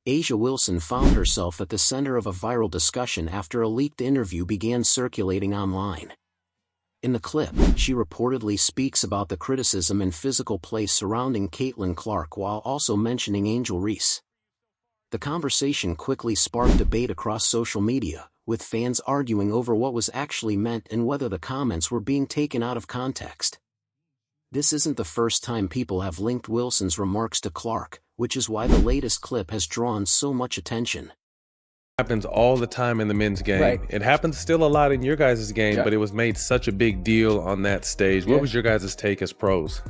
A'ja Wilson found herself at the center of a viral discussion after a leaked interview began circulating online. In the clip, she reportedly speaks about the criticism and physical play surrounding Caitlin Clark while also mentioning Angel Reese. The conversation quickly sparked debate across social media, with fans arguing over what was actually meant and whether the comments were being taken out of context. This isn't the first time people have linked Wilson's remarks to Clark, which is why the latest clip has drawn so much attention. Happens all the time in the men's game. Right. It happens still a lot in your guys' game, but it was made such a big deal on that stage. What was your guys' take as pros?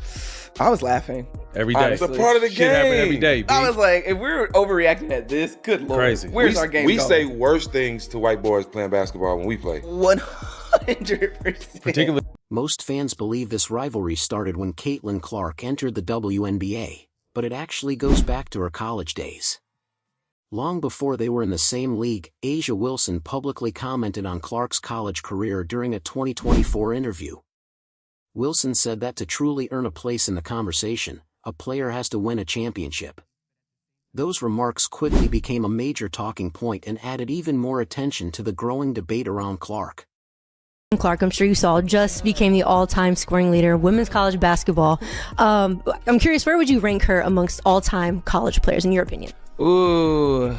I was laughing. Every day. It's a part of the Shit game. happen every day, B. I was like, if we're overreacting at this, good lord. Crazy. Where's our game We going? say worse things to white boys playing basketball when we play. 100%. Particularly. Most fans believe this rivalry started when Caitlin Clark entered the WNBA, but it actually goes back to her college days. Long before they were in the same league, A'ja Wilson publicly commented on Clark's college career during a 2024 interview. Wilson said that to truly earn a place in the conversation, a player has to win a championship. Those remarks quickly became a major talking point and added even more attention to the growing debate around Clark. Clark, I'm sure you saw, just became the all-time scoring leader in women's college basketball. I'm curious, where would you rank her amongst all-time college players, in your opinion? Ooh,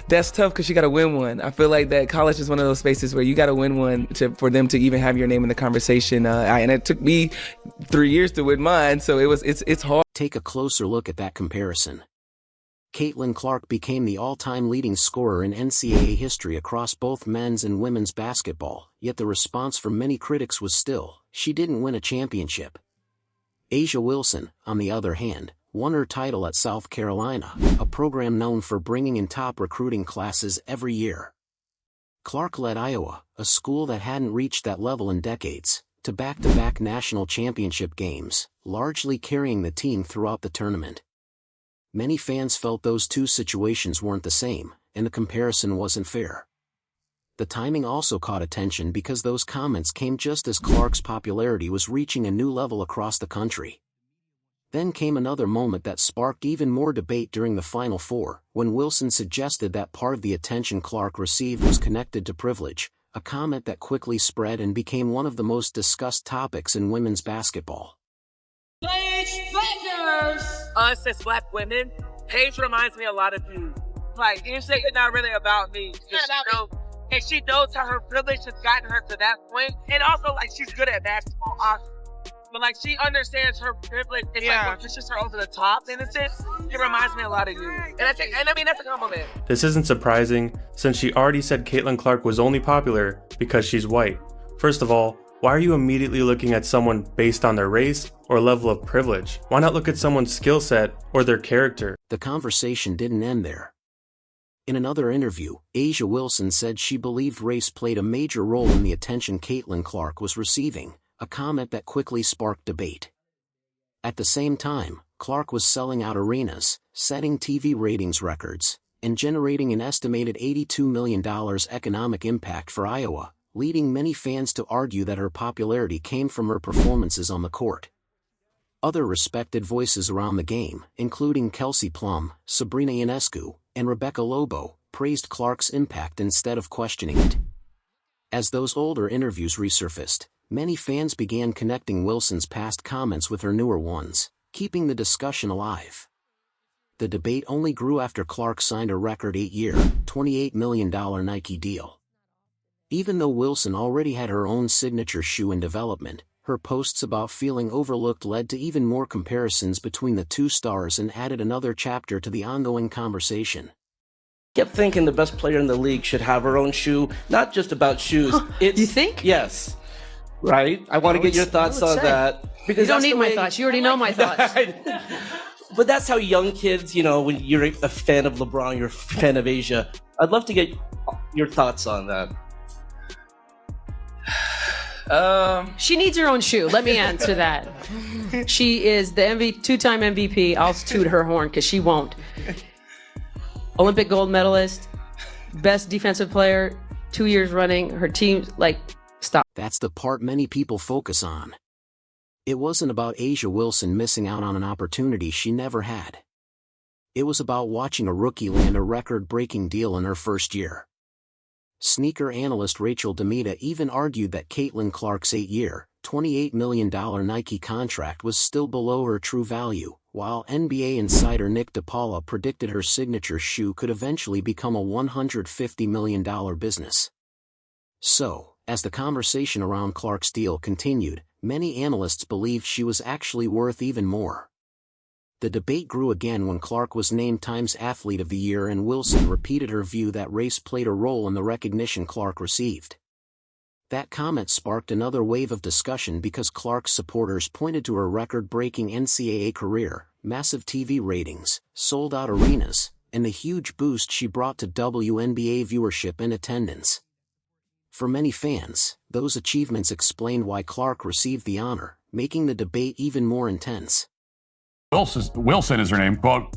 that's tough because you got to win one. I feel like that college is one of those spaces where you got to win one for them to even have your name in the conversation. And it took me 3 years to win mine, so it's hard. Take a closer look at that comparison. Caitlin Clark became the all-time leading scorer in NCAA history across both men's and women's basketball, yet the response from many critics was still, she didn't win a championship. A'ja Wilson, on the other hand, won her title at South Carolina, a program known for bringing in top recruiting classes every year. Clark led Iowa, a school that hadn't reached that level in decades, to back-to-back national championship games, largely carrying the team throughout the tournament. Many fans felt those two situations weren't the same, and the comparison wasn't fair. The timing also caught attention because those comments came just as Clark's popularity was reaching a new level across the country. Then came another moment that sparked even more debate during the Final Four, when Wilson suggested that part of the attention Clark received was connected to privilege, a comment that quickly spread and became one of the most discussed topics in women's basketball. Us as black women, Paige reminds me a lot of you. Like, it's not really about me. And she knows how her privilege has gotten her to that point. And also, like, she's good at basketball, but like, she understands her privilege. It's like what pushes her over the top in a sense. It reminds me a lot of you. And I mean, that's a compliment. This isn't surprising, since she already said Caitlin Clark was only popular because she's white. First of all, why are you immediately looking at someone based on their race or level of privilege? Why not look at someone's skill set or their character? The conversation didn't end there. In another interview, A'ja Wilson said she believed race played a major role in the attention Caitlin Clark was receiving, a comment that quickly sparked debate. At the same time, Clark was selling out arenas, setting TV ratings records, and generating an estimated $82 million economic impact for Iowa, leading many fans to argue that her popularity came from her performances on the court. Other respected voices around the game, including Kelsey Plum, Sabrina Ionescu, and Rebecca Lobo, praised Clark's impact instead of questioning it. As those older interviews resurfaced, many fans began connecting Wilson's past comments with her newer ones, keeping the discussion alive. The debate only grew after Clark signed a record 8-year, $28 million Nike deal. Even though Wilson already had her own signature shoe in development, her posts about feeling overlooked led to even more comparisons between the two stars and added another chapter to the ongoing conversation. Kept thinking the best player in the league should have her own shoe, not just about shoes. You think? Yes. Right? I want to get your thoughts on that. Because you don't need my thoughts. You already know my thoughts. But that's how young kids, you know, when you're a fan of LeBron, you're a fan of A'ja. I'd love to get your thoughts on that. She needs her own shoe. Let me answer that. She is the two-time MVP. I'll toot her horn because she won't. Olympic gold medalist, best defensive player, 2 years running. Her team, stop. That's the part many people focus on. It wasn't about A'ja Wilson missing out on an opportunity she never had. It was about watching a rookie land a record-breaking deal in her first year. Sneaker analyst Rachel Demita even argued that Caitlin Clark's 8-year, $28 million Nike contract was still below her true value, while NBA insider Nick DePaula predicted her signature shoe could eventually become a $150 million business. So, as the conversation around Clark's deal continued, many analysts believed she was actually worth even more. The debate grew again when Clark was named Times Athlete of the Year and Wilson repeated her view that race played a role in the recognition Clark received. That comment sparked another wave of discussion because Clark's supporters pointed to her record-breaking NCAA career, massive TV ratings, sold-out arenas, and the huge boost she brought to WNBA viewership and attendance. For many fans, those achievements explained why Clark received the honor, making the debate even more intense. Wilson is her name, quote,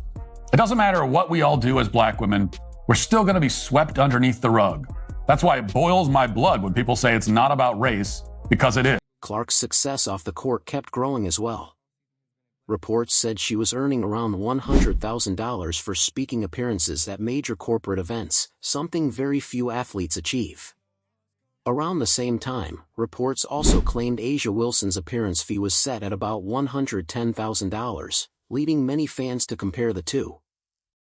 "It doesn't matter what we all do as black women, we're still going to be swept underneath the rug. That's why it boils my blood when people say it's not about race, because it is." Clark's success off the court kept growing as well. Reports said she was earning around $100,000 for speaking appearances at major corporate events, something very few athletes achieve. Around the same time, reports also claimed A'ja Wilson's appearance fee was set at about $110,000, leading many fans to compare the two.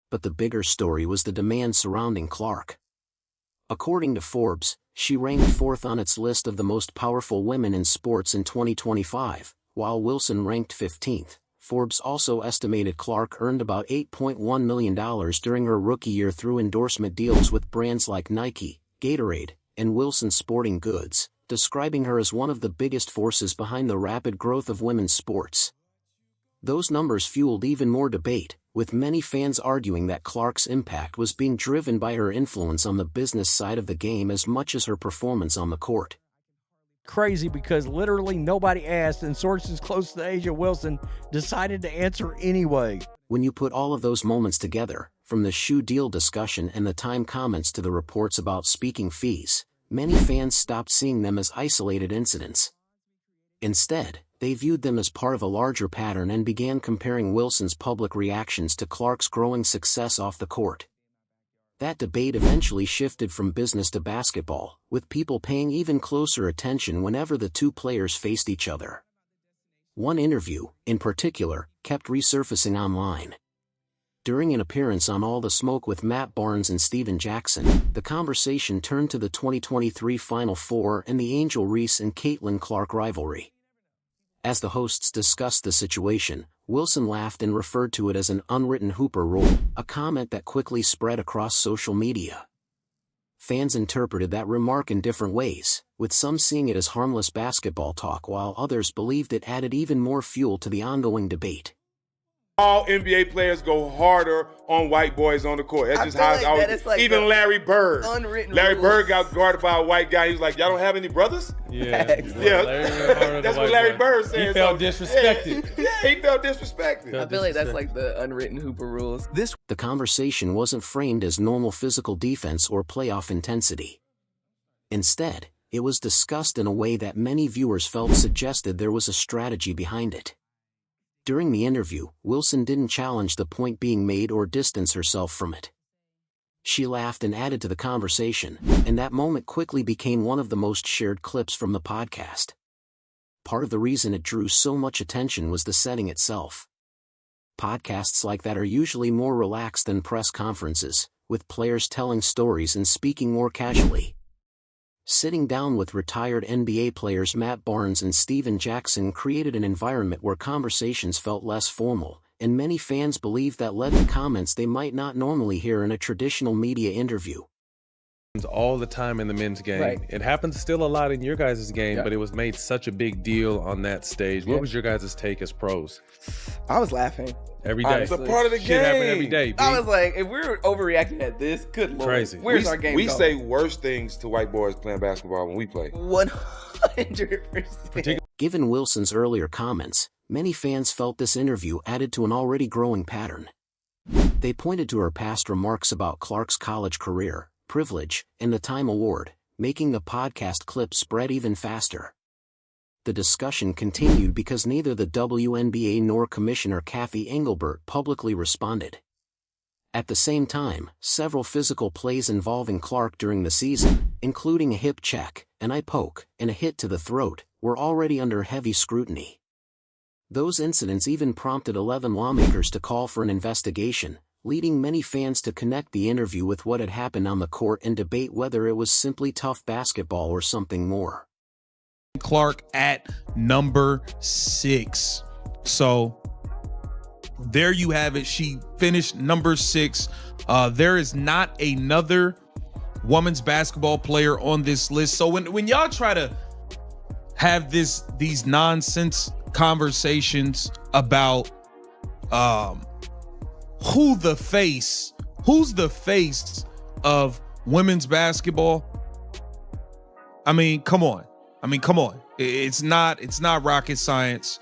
But the bigger story was the demand surrounding Clark. According to Forbes, she ranked 4th on its list of the most powerful women in sports in 2025, while Wilson ranked 15th. Forbes also estimated Clark earned about $8.1 million during her rookie year through endorsement deals with brands like Nike, Gatorade, and Wilson Sporting Goods, describing her as one of the biggest forces behind the rapid growth of women's sports. Those numbers fueled even more debate, with many fans arguing that Clark's impact was being driven by her influence on the business side of the game as much as her performance on the court. Crazy because literally nobody asked, and sources close to A'ja Wilson decided to answer anyway. When you put all of those moments together, from the shoe deal discussion and the Time comments to the reports about speaking fees, many fans stopped seeing them as isolated incidents. Instead, they viewed them as part of a larger pattern and began comparing Wilson's public reactions to Clark's growing success off the court. That debate eventually shifted from business to basketball, with people paying even closer attention whenever the two players faced each other. One interview, in particular, kept resurfacing online. During an appearance on All the Smoke with Matt Barnes and Steven Jackson, the conversation turned to the 2023 Final Four and the Angel Reese and Caitlin Clark rivalry. As the hosts discussed the situation, Wilson laughed and referred to it as an unwritten Hooper rule, a comment that quickly spread across social media. Fans interpreted that remark in different ways, with some seeing it as harmless basketball talk while others believed it added even more fuel to the ongoing debate. All NBA players go harder on white boys on the court. That's just how it's always. Like even Larry Bird. Larry Bird got guarded by a white guy. He was like, "Y'all don't have any brothers?" Yeah, that's what Larry Bird said. He felt disrespected. Yeah, he felt disrespected. I feel like that's like the unwritten Hooper rules. The conversation wasn't framed as normal physical defense or playoff intensity. Instead, it was discussed in a way that many viewers felt suggested there was a strategy behind it. During the interview, Wilson didn't challenge the point being made or distance herself from it. She laughed and added to the conversation, and that moment quickly became one of the most shared clips from the podcast. Part of the reason it drew so much attention was the setting itself. Podcasts like that are usually more relaxed than press conferences, with players telling stories and speaking more casually. Sitting down with retired NBA players Matt Barnes and Steven Jackson created an environment where conversations felt less formal, and many fans believed that led to comments they might not normally hear in a traditional media interview. All the time in the men's game. Right. It happens still a lot in your guys' game, but it was made such a big deal on that stage. What was your guys' take as pros? I was laughing. Every day. It's a part of the game. Shit happen every day, B. I was like, if we're overreacting at this, good lord. Crazy. Where's our game We going? say worse things to white boys playing basketball when we play. 100%. Given Wilson's earlier comments, many fans felt this interview added to an already growing pattern. They pointed to her past remarks about Clark's college career, privilege, and the Time Award, making the podcast clip spread even faster. The discussion continued because neither the WNBA nor Commissioner Kathy Engelbert publicly responded. At the same time, several physical plays involving Clark during the season, including a hip check, an eye poke, and a hit to the throat, were already under heavy scrutiny. Those incidents even prompted 11 lawmakers to call for an investigation, leading many fans to connect the interview with what had happened on the court and debate whether it was simply tough basketball or something more. Clark at number 6. So there you have it. She finished number 6. There is not another women's basketball player on this list. So when y'all try to have these nonsense conversations about who's the face of women's basketball, I mean, come on. It's not rocket science.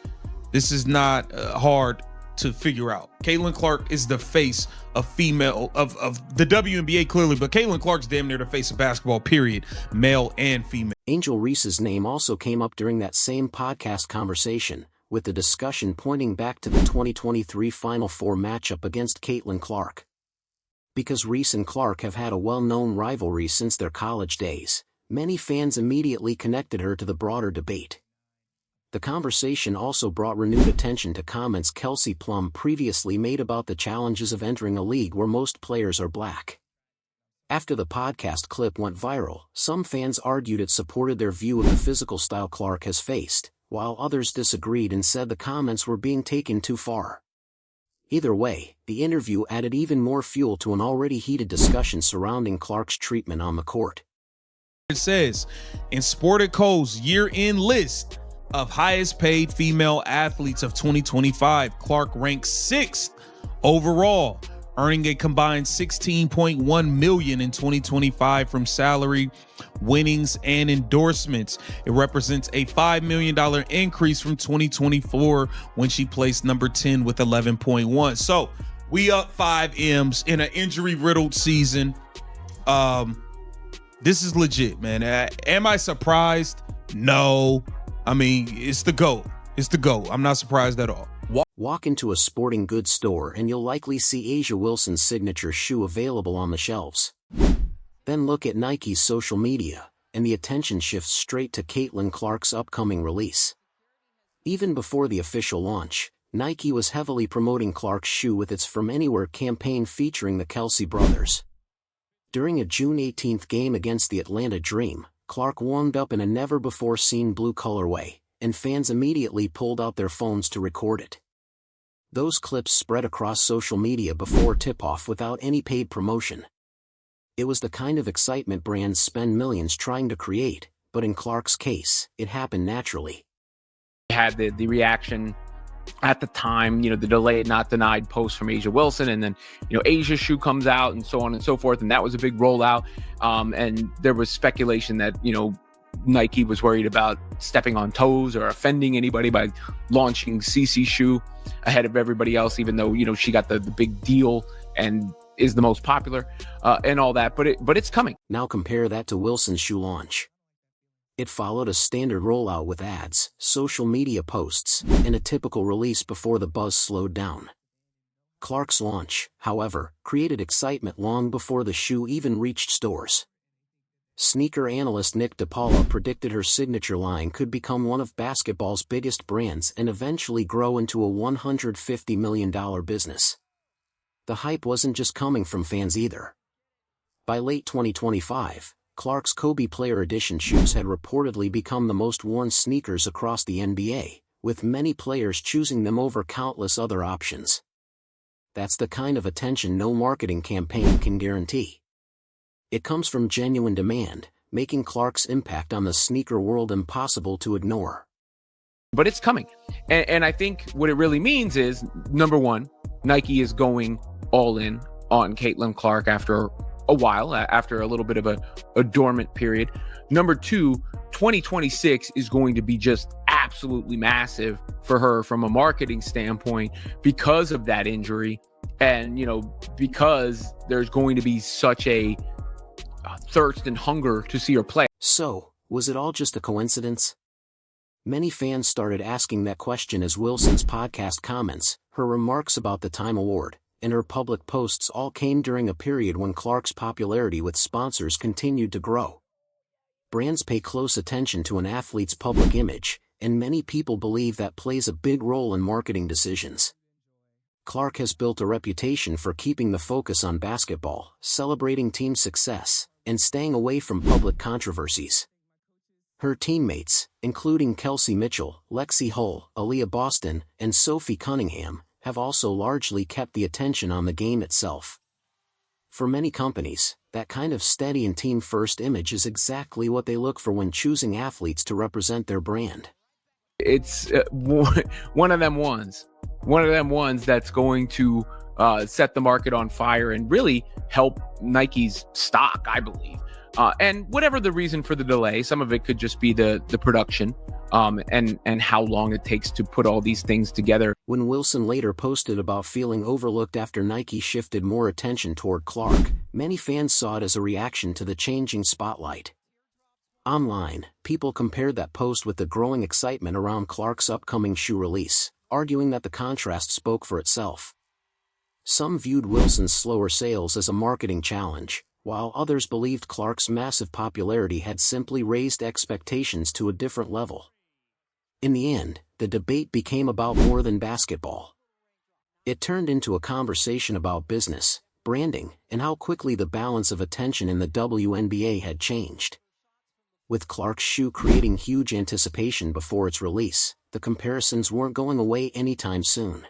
This is not hard to figure out. Caitlin Clark is the face of female of the WNBA clearly, but Caitlin Clark's damn near the face of basketball, period, male and female. Angel Reese's name also came up during that same podcast conversation, with the discussion pointing back to the 2023 Final Four matchup against Caitlin Clark. Because Reese and Clark have had a well-known rivalry since their college days, many fans immediately connected her to the broader debate. The conversation also brought renewed attention to comments Kelsey Plum previously made about the challenges of entering a league where most players are black. After the podcast clip went viral, some fans argued it supported their view of the physical style Clark has faced, while others disagreed and said the comments were being taken too far. Either way, the interview added even more fuel to an already heated discussion surrounding Clark's treatment on the court. It says, in Sportico's year-end list of highest paid female athletes of 2025, Clark ranks 6th overall, earning a combined $16.1 million in 2025 from salary, winnings, and endorsements. It represents a $5 million increase from 2024 when she placed number 10 with 11.1. So we up 5 M's in an injury-riddled season. This is legit, man. Am I surprised? No. I mean, it's the GOAT. It's the GOAT. I'm not surprised at all. Walk into a sporting goods store and you'll likely see A'ja Wilson's signature shoe available on the shelves. Then look at Nike's social media, and the attention shifts straight to Caitlin Clark's upcoming release. Even before the official launch, Nike was heavily promoting Clark's shoe with its From Anywhere campaign featuring the Kelsey brothers. During a June 18th game against the Atlanta Dream, Clark warmed up in a never-before-seen blue colorway, and fans immediately pulled out their phones to record it. Those clips spread across social media before tip-off without any paid promotion. It was the kind of excitement brands spend millions trying to create, but in Clark's case, it happened naturally. Had the reaction at the time, the delayed not denied post from A'ja Wilson, and then A'ja's shoe comes out and so on and so forth, and that was a big rollout, and there was speculation that Nike was worried about stepping on toes or offending anybody by launching CeCe's shoe ahead of everybody else, even though she got the big deal and is the most popular and all that, but it's coming. Now compare that to Wilson's shoe launch. It followed a standard rollout with ads, social media posts, and a typical release before the buzz slowed down. Clark's launch, however, created excitement long before the shoe even reached stores. Sneaker analyst Nick DiPaola predicted her signature line could become one of basketball's biggest brands and eventually grow into a $150 million business. The hype wasn't just coming from fans either. By late 2025, Clark's Kobe Player Edition shoes had reportedly become the most worn sneakers across the NBA, with many players choosing them over countless other options. That's the kind of attention no marketing campaign can guarantee. It comes from genuine demand, making Clark's impact on the sneaker world impossible to ignore. But it's coming. And I think what it really means is, number one, Nike is going all in on Caitlin Clark after a while, after a little bit of a dormant period. Number two, 2026 is going to be just absolutely massive for her from a marketing standpoint because of that injury. And, because there's going to be such a thirst and hunger to see her play. So, was it all just a coincidence? Many fans started asking that question as Wilson's podcast comments, her remarks about the Time Award, and her public posts all came during a period when Clark's popularity with sponsors continued to grow. Brands pay close attention to an athlete's public image, and many people believe that plays a big role in marketing decisions. Clark has built a reputation for keeping the focus on basketball, celebrating team success, and staying away from public controversies. Her teammates, including Kelsey Mitchell, Lexi Hull, Aaliyah Boston, and Sophie Cunningham, have also largely kept the attention on the game itself. For many companies, that kind of steady and team-first image is exactly what they look for when choosing athletes to represent their brand. It's one of them ones that's going to set the market on fire and really help Nike's stock, I believe. And whatever the reason for the delay, some of it could just be the production and how long it takes to put all these things together. When Wilson later posted about feeling overlooked after Nike shifted more attention toward Clark, many fans saw it as a reaction to the changing spotlight. Online, people compared that post with the growing excitement around Clark's upcoming shoe release, arguing that the contrast spoke for itself. Some viewed Wilson's slower sales as a marketing challenge, while others believed Clark's massive popularity had simply raised expectations to a different level. In the end, the debate became about more than basketball. It turned into a conversation about business, branding, and how quickly the balance of attention in the WNBA had changed. With Clark's shoe creating huge anticipation before its release, the comparisons weren't going away anytime soon.